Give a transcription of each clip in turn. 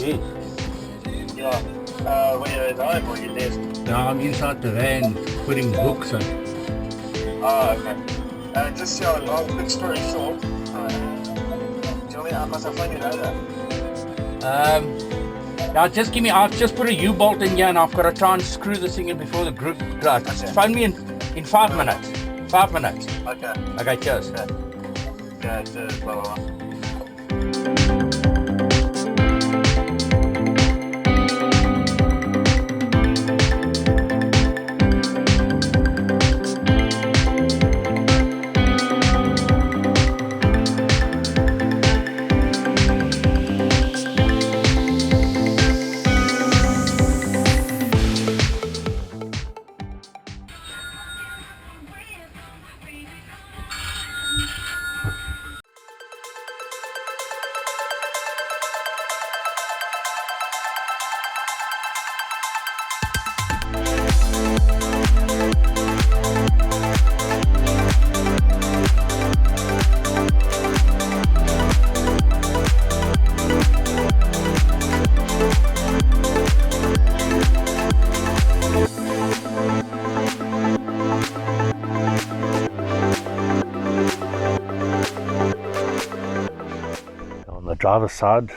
Yes. Yeah. Were you at home or you left? Now I'm inside the van putting books on. Okay. Just long, quick story short. Do you want me, must I find you later? Now just give me, I'll just put a U-bolt in here and I've got to try and screw this thing in before the group starts. Okay. Phone me in 5 minutes. 5 minutes. Okay. Okay, cheers. Okay. Yeah, cheers. Blah, blah, blah. On the driver's side,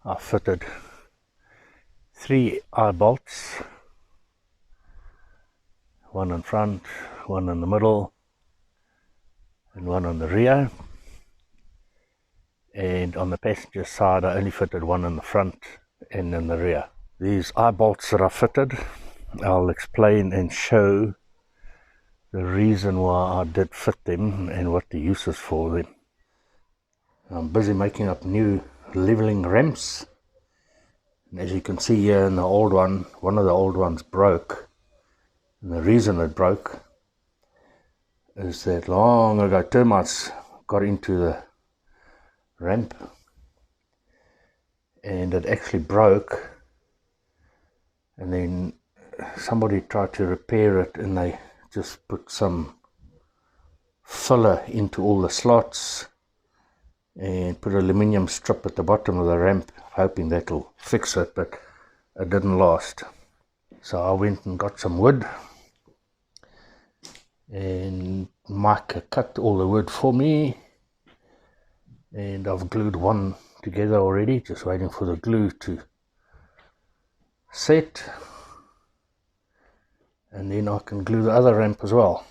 I fitted 3 eye bolts, one in front, one in the middle, and one on the rear. And on the passenger side, I only fitted one in the front and in the rear. These eye bolts that I fitted, I'll explain and show the reason why I did fit them and what the use is for them. I'm busy making up new leveling ramps, and as you can see here in the old one of the old ones broke, and the reason it broke is that long ago termites got into the ramp and it actually broke, and then somebody tried to repair it and they just put some filler into all the slots and put an aluminium strip at the bottom of the ramp, hoping that'll fix it, but it didn't last. So I went and got some wood, and Mike cut all the wood for me, and I've glued one together already, just waiting for the glue to set, and then I can glue the other ramp as well.